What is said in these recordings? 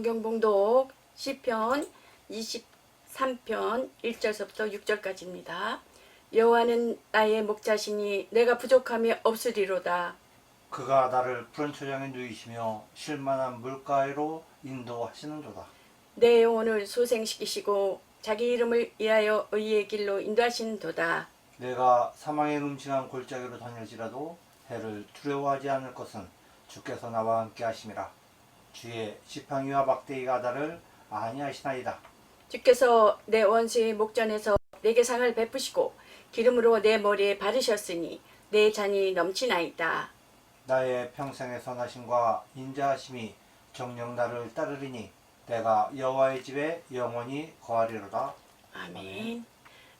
성경 봉독 시편 23편 1절서부터 6절까지입니다. 여호와는 나의 목자시니 내가 부족함이 없으리로다. 그가 나를 푸른 초장에 누이시며 쉴만한 물가로 인도하시는도다. 내 영혼을 소생시키시고 자기 이름을 위하여 의의 길로 인도하시는도다. 내가 사망의 음침한 골짜기로 다닐지라도 해를 두려워하지 않을 것은 주께서 나와 함께 하심이라. 주의 지팡이와 막대기가 나를 안위하시나이다. 주께서 내 원수의 목전에서 내게 상을 베푸시고 기름으로 내 머리에 바르셨으니 내 잔이 넘치나이다. 나의 평생의 선하심과 인자하심이 정녕 나를 따르리니 내가 여호와의 집에 영원히 거하리로다. 아멘.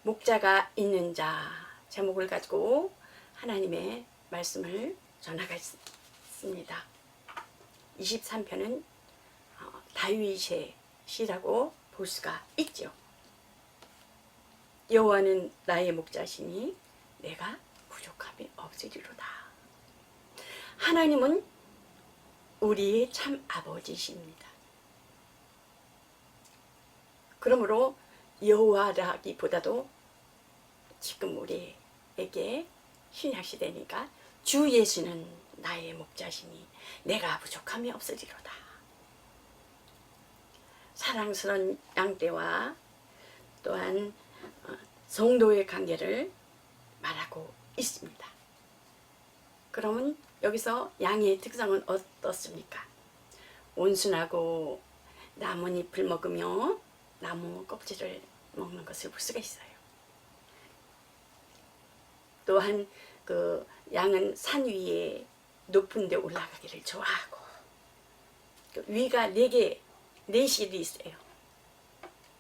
목자가 있는 자 제목을 가지고 하나님의 말씀을 전하겠습니다. 23편은 다윗의 시라고 볼 수가 있죠. 여호와는 나의 목자시니 내가 부족함이 없으리로다. 하나님은 우리의 참 아버지십니다. 그러므로 여호와라기보다도 지금 우리에게 신약시대니까 주 예수는 나의 목자시니 내가 부족함이 없으리로다. 사랑스러운 양떼와 또한 성도의 관계를 말하고 있습니다. 그러면 여기서 양의 특성은 어떻습니까? 온순하고 나뭇잎을 먹으며 나무 껍질을 먹는 것을 볼 수가 있어요. 또한 그 양은 산 위에 높은 데 올라가기를 좋아하고 위가 네 실이 있어요.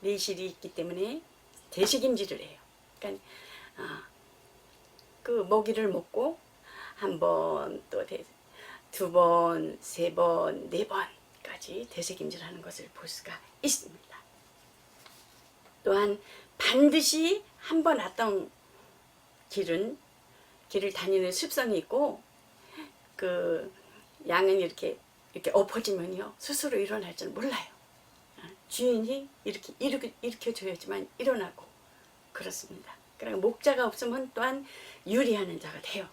네 실이 있기 때문에 되새김질을 해요. 그러니까 그 먹이를 먹고 한 번, 또 두 번, 세 번, 네 번까지 되새김질하는 것을 볼 수가 있습니다. 또한 반드시 한 번 왔던 길을 다니는 습성이 있고 그 양은 이렇게 엎어지면요 스스로 일어날 줄 몰라요. 주인이 이렇게 일으켜줘야지만 일어나고 그렇습니다. 그러니까 목자가 없으면 또한 유리하는 자가 돼요.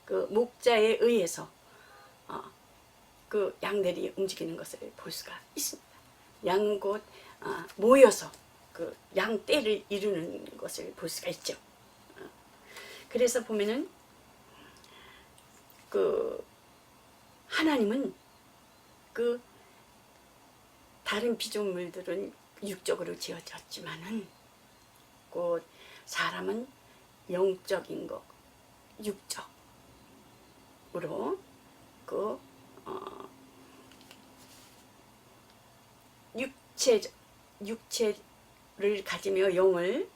그 목자에 의해서 그 양들이 움직이는 것을 볼 수가 있습니다. 양은 곧 모여서 그 양떼를 이루는 것을 볼 수가 있죠. 그래서 보면은 그 하나님은 그 다른 피조물들은 육적으로 지어졌지만은 곧 사람은 영적인 것, 육적으로 그 육체를 가지며 영을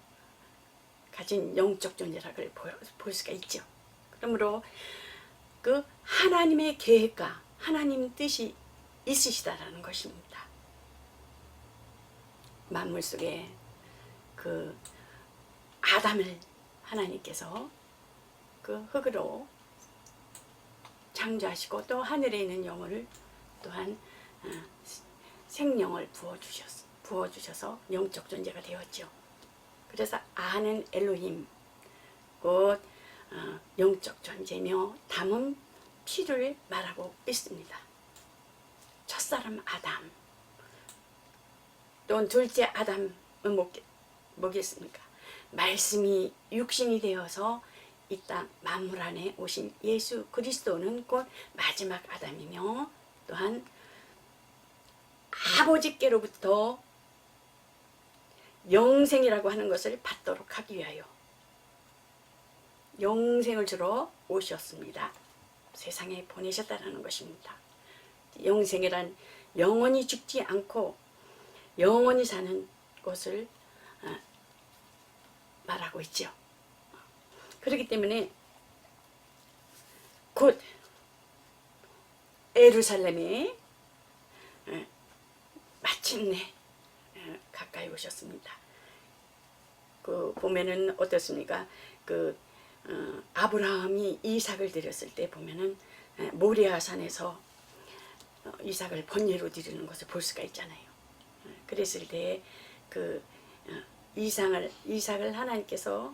가진 영적 존재라고 볼 수가 있죠. 그러므로 그 하나님의 계획과 하나님 뜻이 있으시다라는 것입니다. 만물 속에 그 아담을 하나님께서 그 흙으로 창조하시고 또 하늘에 있는 영혼을 또한 생명을 부어주셔서 영적 존재가 되었죠. 그래서 아는 엘로힘 곧 영적 존재며 담은 피를 말하고 있습니다. 첫사람 아담 또 둘째 아담은 뭐겠습니까? 말씀이 육신이 되어서 이 땅 만물 안에 오신 예수 그리스도는 곧 마지막 아담이며 또한 아버지께로부터 영생이라고 하는 것을 받도록 하기 위하여 영생을 주러 오셨습니다. 세상에 보내셨다는 것입니다. 영생이란 영원히 죽지 않고 영원히 사는 것을 말하고 있죠. 그렇기 때문에 곧 예루살렘에 마침내 가까이 오셨습니다. 그 보면은 어떻습니까? 그 아브라함이 이삭을 드렸을 때 보면은 모리아 산에서 이삭을 번제로 드리는 것을 볼 수가 있잖아요. 그랬을 때 그 이삭을 하나님께서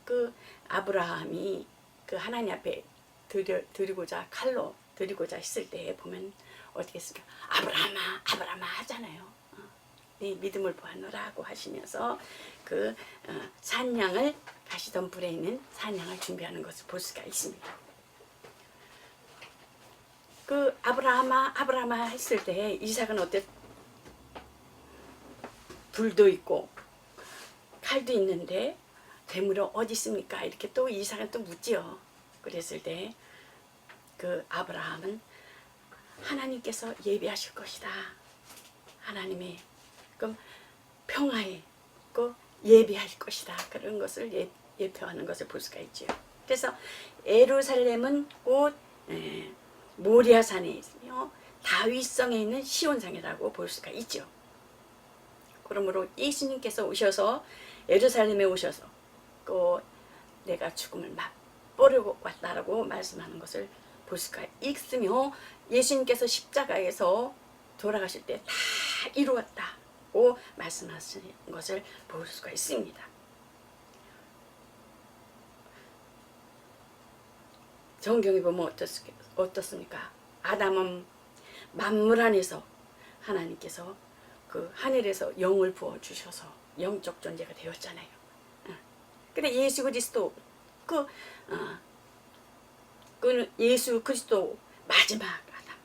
그 아브라함이 그 하나님 앞에 드리고자 칼로 드리고자 했을 때 보면 어떻게 했을까? 아브라함아 아브라함아 하잖아요. 네 믿음을 보았노라고 하시면서 그 산양을 가시던 불에 있는 산양을 준비하는 것을 볼 수가 있습니다. 그 아브라함아 아브라함아 했을 때 이삭은 어때? 불도 있고 칼도 있는데 재물이 어디 있습니까? 이렇게 또 이삭은 또 묻지요. 그랬을 때 그 아브라함은 하나님께서 예비하실 것이다. 하나님의 그 평화에 그 예비할 것이다. 그런 것을 예표하는 것을 볼 수가 있죠. 그래서 예루살렘은 곧 모리아산에 있으며 다윗성에 있는 시온산이라고 볼 수가 있죠. 그러므로 예수님께서 오셔서 예루살렘에 오셔서 그 내가 죽음을 맛보려고 왔다라고 말씀하는 것을 볼 수가 있으며 예수님께서 십자가에서 돌아가실 때 다 이루었다고 말씀하시는 것을 볼 수가 있습니다. 성경에 보면 어떻습니까? 아담은 만물 안에서 하나님께서 그 하늘에서 영을 부어 주셔서 영적 존재가 되었잖아요. 근데 예수 그리스도 그 예수 그리스도 마지막 아담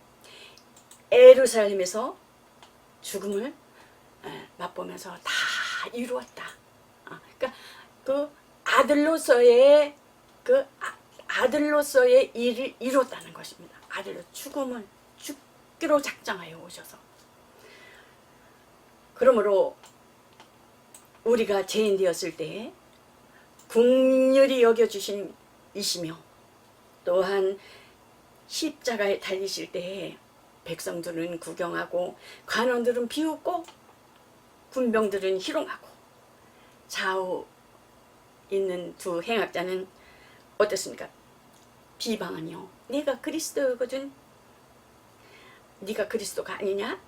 예루살렘에서 죽음을 맛보면서 다 이루었다. 그러니까 그 아들로서의 일을 이뤘다는 것입니다. 아들로 죽음을 죽기로 작정하여 오셔서. 그러므로 우리가 죄인 되었을 때 긍휼히 여겨주신 이시며 또한 십자가에 달리실 때에 백성들은 구경하고 관원들은 비웃고 군병들은 희롱하고 좌우 있는 두 행악자는 어떻습니까? 비방하며 네가 그리스도거든 네가 그리스도가 아니냐?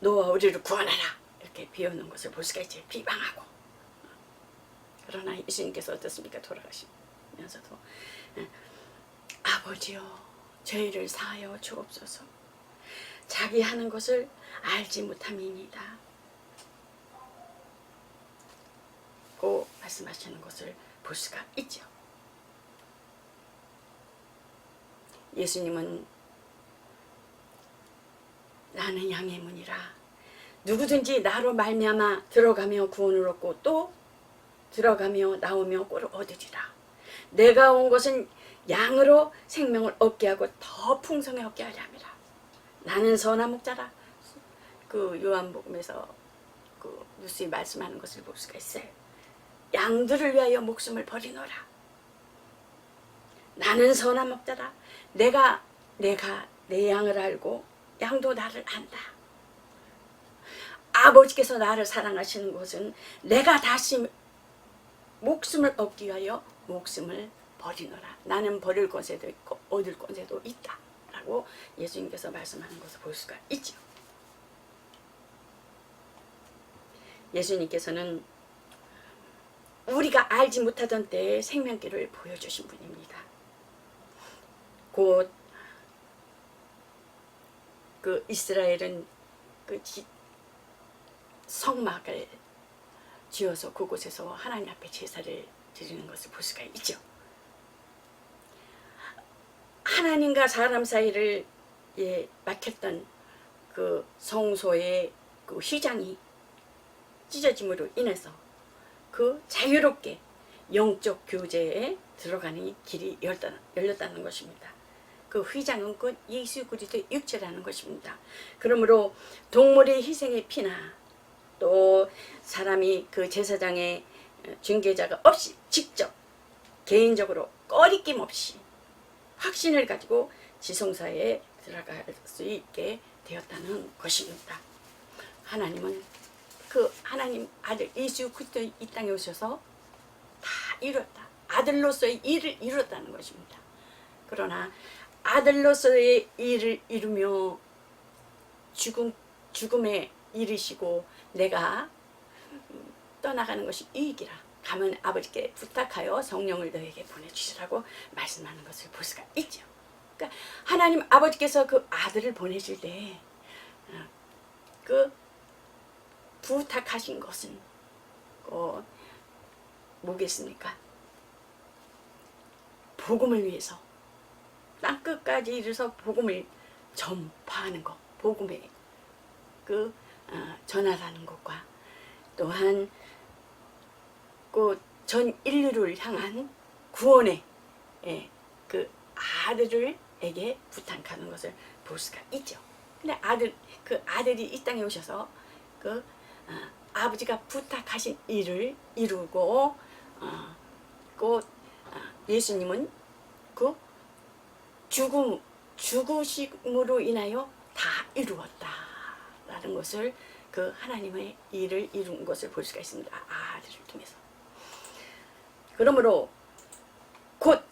너와 우리를 구원하라 이렇게 비우는 것을 볼 수가 있죠. 비방하고. 그러나 예수님께서 어떻습니까? 돌아가시면서도 아버지여 죄를 사하여 주옵소서. 자기 하는 것을 알지 못함이니이다 고 말씀하시는 것을 볼 수가 있죠. 예수님은 나는 양의 문이라 누구든지 나로 말미암아 들어가며 구원을 얻고 또 들어가며 나오며 꼴을 얻으리라. 내가 온 것은 양으로 생명을 얻게 하고 더 풍성히 얻게 하려 함이라. 나는 선한 목자라. 그 요한복음에서 그 누수이 말씀하는 것을 볼 수가 있어요. 양들을 위하여 목숨을 버리노라. 나는 선한 목자라. 내가 내 양을 알고 양도 나를 안다. 아버지께서 나를 사랑하시는 것은 내가 다시 목숨을 얻기 위하여 목숨을 버리노라. 나는 버릴 권세도 있고 얻을 권세도 있다 라고 예수님께서 말씀하는 것을 볼 수가 있죠. 예수님께서는 우리가 알지 못하던 때에 생명길을 보여주신 분입니다. 곧 그 이스라엘은 그 성막을 지어서 그곳에서 하나님 앞에 제사를 드리는 것을 볼 수가 있죠. 하나님과 사람 사이를 막혔던 그 성소의 그 휘장이 찢어짐으로 인해서 그 자유롭게 영적 교제에 들어가는 길이 열렸다는 것입니다. 그 휘장은 곧 예수 그리스도의 육체라는 것입니다. 그러므로 동물의 희생의 피나 또 사람이 그 제사장의 중개자가 없이 직접 개인적으로 꺼리낌 없이 확신을 가지고 지성사에 들어갈 수 있게 되었다는 것입니다. 하나님은 그 하나님 아들 예수 그리스도 이 땅에 오셔서 다 이뤘다. 아들로서의 일을 이뤘다는 것입니다. 그러나 아들로서의 일을 이루며 죽음에 이르시고 내가 떠나가는 것이 유익이라. 가면 아버지께 부탁하여 성령을 너에게 보내주시라고 말씀하는 것을 볼 수가 있죠. 그러니까 하나님 아버지께서 그 아들을 보내실 때 그 부탁하신 것은 뭐겠습니까? 복음을 위해서 땅끝까지 이르러서 복음을 전파하는 것, 복음의 전하라는 것과 또한 그 전 인류를 향한 구원의 그 아들에게 부탁하는 것을 볼 수가 있죠. 근데 그 아들이 이 땅에 오셔서 아버지가 부탁하신 일을 이루고 예수님은 그 죽으심으로 인하여 다 이루었다라는 것을 그 하나님의 일을 이룬 것을 볼 수가 있습니다. 아들을 통해서. 그러므로 곧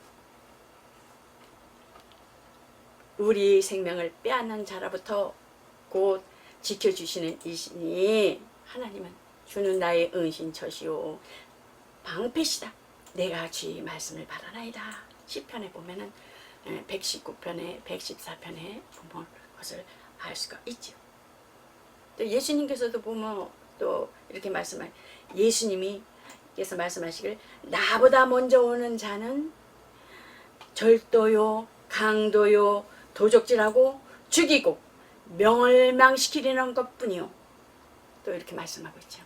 우리 생명을 빼앗는 자로부터 곧 지켜주시는 이시니 하나님은 주는 나의 은신처시오 방패시다. 내가 주의 말씀을 바라나이다. 시편에 보면은 119편에 114편에 보면 것을 알 수가 있죠. 또 예수님께서도 보면 또 이렇게 예수님께서 말씀하시길 나보다 먼저 오는 자는 절도요 강도요 도적질하고 죽이고 멸망시키려는 것뿐이요. 또 이렇게 말씀하고 있죠.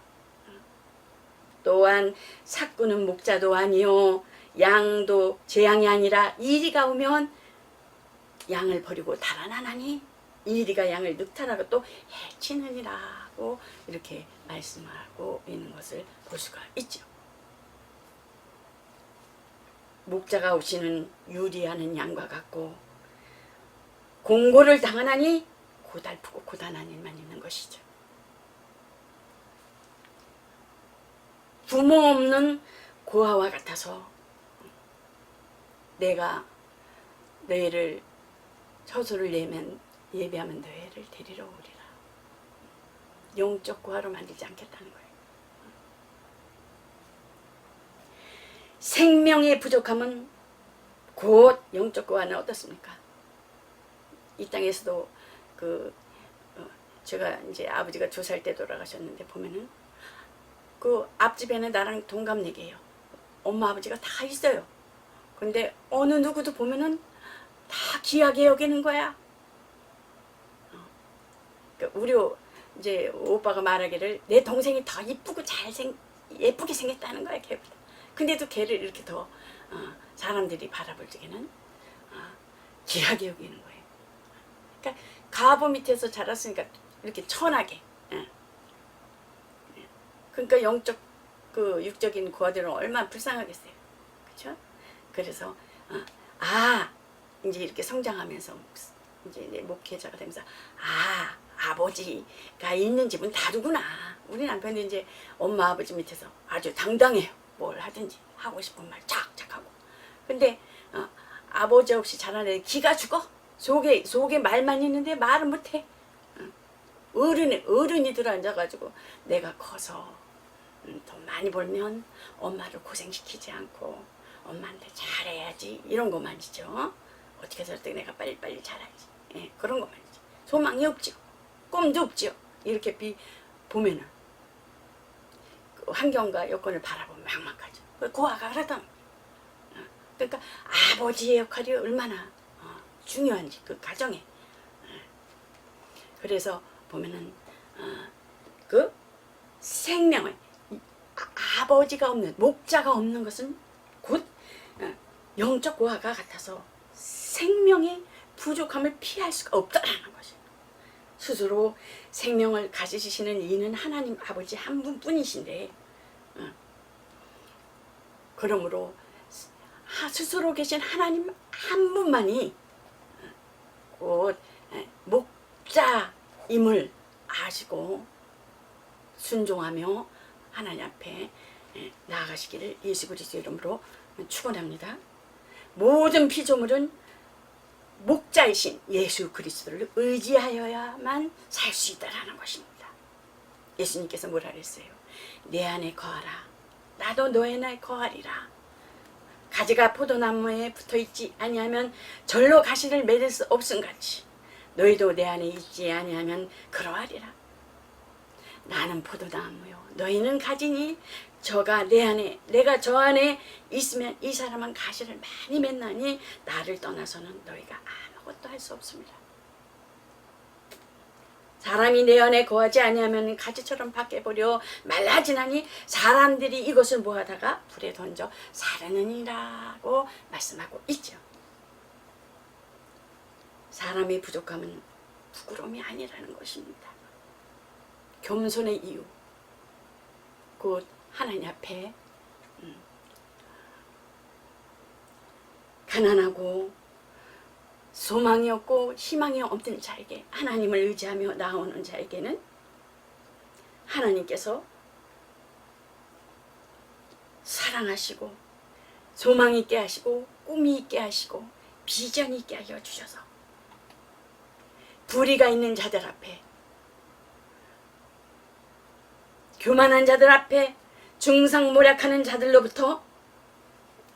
또한 삭구는 목자도 아니요 양도 제 양이 아니라 이리가 오면 양을 버리고 달아나나니 이리가 양을 늑탈하고 또 해치느니라고 이렇게 말씀하고 있는 것을 볼 수가 있죠. 목자가 오시는 유리하는 양과 같고 공고를 당하나니 고달프고 고단한 일만 있는 것이죠. 부모 없는 고아와 같아서 내가 너희를 처소를 예배하면 너희를 데리러 오리라. 영적 고아로 만들지 않겠다는 거예요. 생명의 부족함은 곧 영적 고아는 어떻습니까? 이 땅에서도 제가 이제 아버지가 2살 때 돌아가셨는데 보면은 그 앞집에는 나랑 동갑내기예요. 엄마 아버지가 다 있어요. 근데 어느 누구도 보면은 다 귀하게 여기는 거야. 우리 이제 오빠가 말하기를 내 동생이 더 이쁘고 예쁘게 생겼다는 거야 걔보다. 근데도 걔를 이렇게 더 사람들이 바라볼 적에는 귀하게 여기는 거예요. 그러니까 가부 밑에서 자랐으니까 이렇게 천하게. 그러니까 육적인 고아들은 얼마나 불쌍하겠어요. 그렇죠? 그래서 이제 이렇게 성장하면서 이제 목회자가 되면서 아버지가 있는 집은 다르구나. 우리 남편도 이제 엄마 아버지 밑에서 아주 당당해요. 뭘 하든지 하고 싶은 말 착착 하고. 근데 아버지 없이 자란 애 기가 죽어. 속에 말만 있는데 말은 못해. 어른이 들어앉아가지고 내가 커서 돈 많이 벌면 엄마를 고생시키지 않고 엄마한테 잘해야지 이런 것만이죠. 어떻게 살 때 내가 빨리빨리 잘하지. 그런 것만이죠. 소망이 없죠. 꿈도 없죠. 이렇게 보면은 그 환경과 여건을 바라보면 막막하죠. 고아가 그러다. 그러니까 아버지의 역할이 얼마나 중요한지 그 가정에. 그래서 보면은 그 생명을 아버지가 없는 목자가 없는 것은 곧 영적 고아가 같아서 생명의 부족함을 피할 수가 없다라는 것이에요. 스스로 생명을 가지시는 이는 하나님 아버지 한 분뿐이신데 그러므로 스스로 계신 하나님 한 분만이 곧 목자임을 아시고 순종하며 하나님 앞에 나아가시기를 예수 그리스도 이름으로 축원합니다. 모든 피조물은 목자이신 예수 그리스도를 의지하여야만 살 수 있다라는 것입니다. 예수님께서 뭐라 그랬어요? 내 안에 거하라. 나도 너의 안에 거하리라. 가지가 포도나무에 붙어있지 아니하면 절로 가시를 맺을 수 없음같이 너희도 내 안에 있지 아니하면 그러하리라. 나는 포도나무요 너희는 가지니 저가 내 안에 내가 저 안에 있으면 이 사람은 가시를 많이 맺나니 나를 떠나서는 너희가 아무것도 할 수 없습니다. 사람이 내 안에 거하지 아니하면 가지처럼 밖에 버려 말라지나니 사람들이 이것을 모아다가 불에 던져 사르느니라고 말씀하고 있죠. 사람의 부족함은 부끄러움이 아니라는 것입니다. 겸손의 이유 곧 하나님 앞에 가난하고 소망이 없고 희망이 없는 자에게 하나님을 의지하며 나오는 자에게는 하나님께서 사랑하시고 소망 있게 하시고 꿈이 있게 하시고 비전이 있게 하여 주셔서 불의가 있는 자들 앞에 교만한 자들 앞에 중상모략하는 자들로부터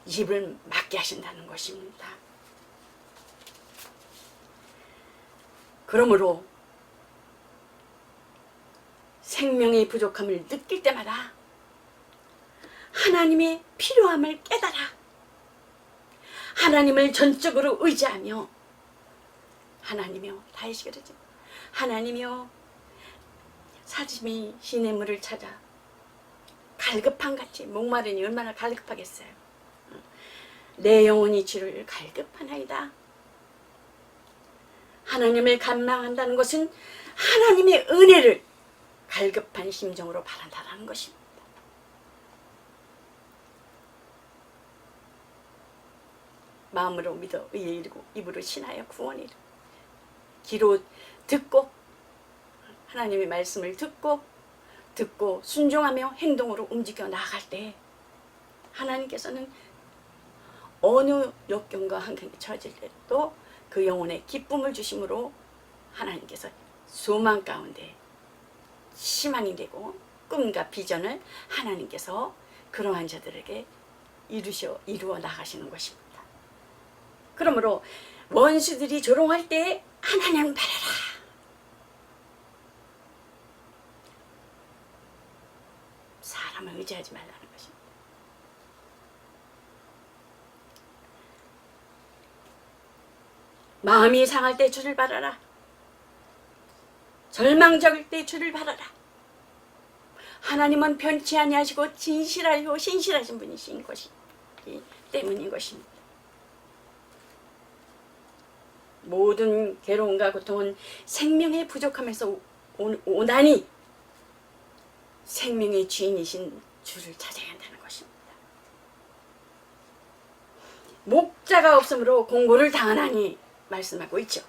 입을 막게 하신다는 것입니다. 그러므로 생명의 부족함을 느낄 때마다 하나님의 필요함을 깨달아 하나님을 전적으로 의지하며 하나님이여 다윗이 그러죠. 하나님이여 사슴이 시냇물을 찾아 갈급한같이 목마르니 얼마나 갈급하겠어요. 내 영혼이 주를 갈급하나이다. 하나님을 갈망한다는 것은 하나님의 은혜를 갈급한 심정으로 바란다는 것입니다. 마음으로 믿어 의에 이르고 입으로 신하여 구원에 이르고 귀로 듣고 하나님의 말씀을 듣고 순종하며 행동으로 움직여 나아갈 때 하나님께서는 어느 역경과 환경에 처해질 때도 그 영혼에 기쁨을 주심으로 하나님께서 소망 가운데 희망이 되고 꿈과 비전을 하나님께서 그러한 자들에게 이루어 나가시는 것입니다. 그러므로 원수들이 조롱할 때 하나님을 바라라. 사람을 의지하지 말라는 것입니다. 마음이 상할 때 주를 바라라. 절망적일 때 주를 바라라. 하나님은 변치 아니하시고 진실하시고 신실하신 분이신 것이기 때문인 것입니다. 모든 괴로움과 고통은 생명의 부족함에서 오나니 생명의 주인이신 주를 찾아야 한다는 것입니다. 목자가 없으므로 공고를 당하나니 말씀하고 있죠.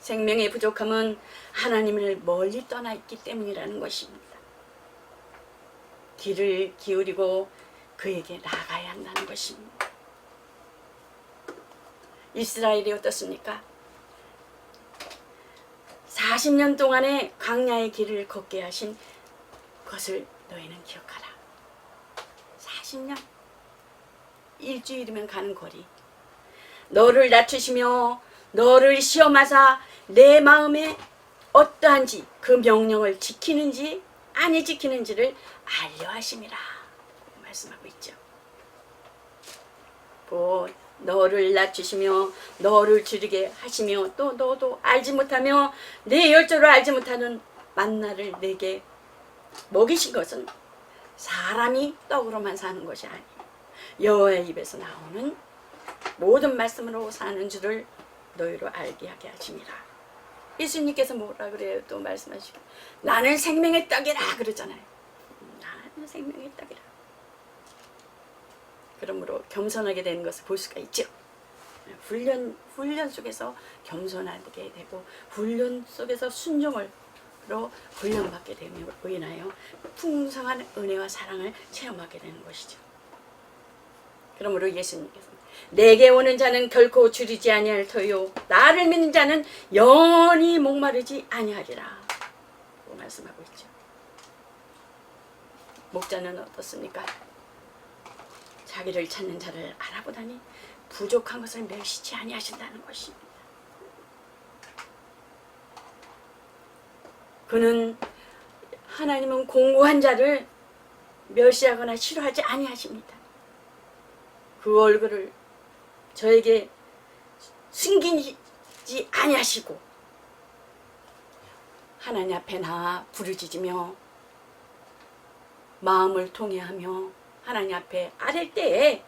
생명의 부족함은 하나님을 멀리 떠나 있기 때문이라는 것입니다. 귀를 기울이고 그에게 나아가야 한다는 것입니다. 이스라엘이 어떻습니까? 40년 동안의 광야의 길을 걷게 하신 것을 너희는 기억하라. 40년? 일주일이면 가는 거리. 너를 낮추시며 너를 시험하사 내 마음에 어떠한지 그 명령을 지키는지 아니 지키는지를 알려 하심이라 말씀하고 있죠. 곧 너를 낮추시며 너를 줄이게 하시며 또 너도 알지 못하며 내 열조를 알지 못하는 만나를 내게 먹이신 것은 사람이 떡으로만 사는 것이 아니에요. 여호와의 입에서 나오는 모든 말씀으로 사는 줄을 너희로 알게 하게 하심이라. 예수님께서 뭐라 그래요? 또 말씀하시고 나는 생명의 떡이라 그러잖아요. 나는 생명의 떡이라. 그러므로 겸손하게 되는 것을 볼 수가 있죠. 훈련 속에서 겸손하게 되고 훈련 속에서 순종으로 훈련받게 됨으로 인하여 풍성한 은혜와 사랑을 체험하게 되는 것이죠. 그러므로 예수님께서 내게 오는 자는 결코 줄이지 아니할 터요 나를 믿는 자는 영원히 목마르지 아니하리라 고 말씀하고 있죠. 목자는 어떻습니까? 자기를 찾는 자를 알아보다니 부족한 것을 멸시치 아니하신다는 것입니다. 그는 하나님은 공고한 자를 멸시하거나 싫어하지 아니하십니다. 그 얼굴을 저에게 숨기지 아니하시고 하나님 앞에 나와 부르짖으며 마음을 통해하며 하나님 앞에 아랠 때에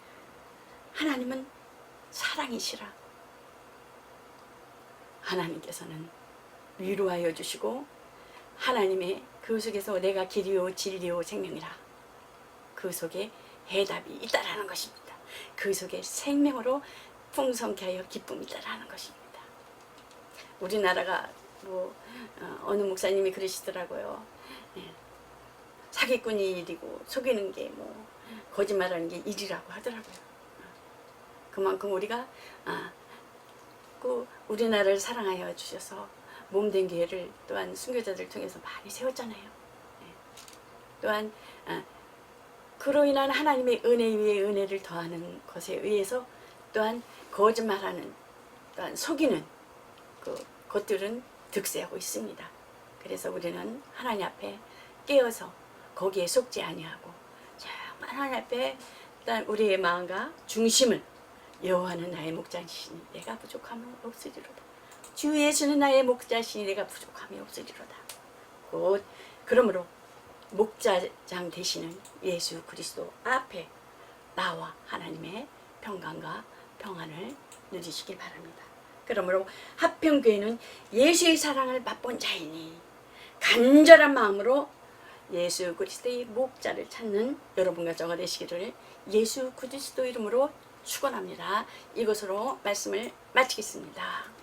하나님은 사랑이시라. 하나님께서는 위로하여 주시고 하나님의 그 속에서 내가 길이요 진리요 생명이라. 그 속에 해답이 있다라는 것입니다. 그 속에 생명으로 풍성케 하여 기쁨이 있다라는 것입니다. 우리나라가 어느 목사님이 그러시더라고요. 사기꾼이 일이고 속이는 게 거짓말하는 게 일이라고 하더라고요. 그만큼 우리가 그 우리나라를 사랑하여 주셔서 몸된 교회를 또한 순교자들 통해서 많이 세웠잖아요. 또한 그로 인한 하나님의 은혜 위에 은혜를 더하는 것에 의해서 또한 거짓말하는 또한 속이는 것들은 득세하고 있습니다. 그래서 우리는 하나님 앞에 깨어서 거기에 속지 아니하고 정말 하나님 앞에 일단 우리의 마음과 중심을 여호와는 나의 목자시니 내가 부족함이 없으리로다. 주 예수는 나의 목자시니 내가 부족함이 없으리로다. 곧 그러므로 목자장 되시는 예수 그리스도 앞에 나와 하나님의 평강과 평안을 누리시길 바랍니다. 그러므로 하평교회는 예수의 사랑을 맛본 자이니 간절한 마음으로 예수 그리스도의 목자를 찾는 여러분과 저가 되시기를 예수 그리스도 이름으로 축원합니다. 이것으로 말씀을 마치겠습니다.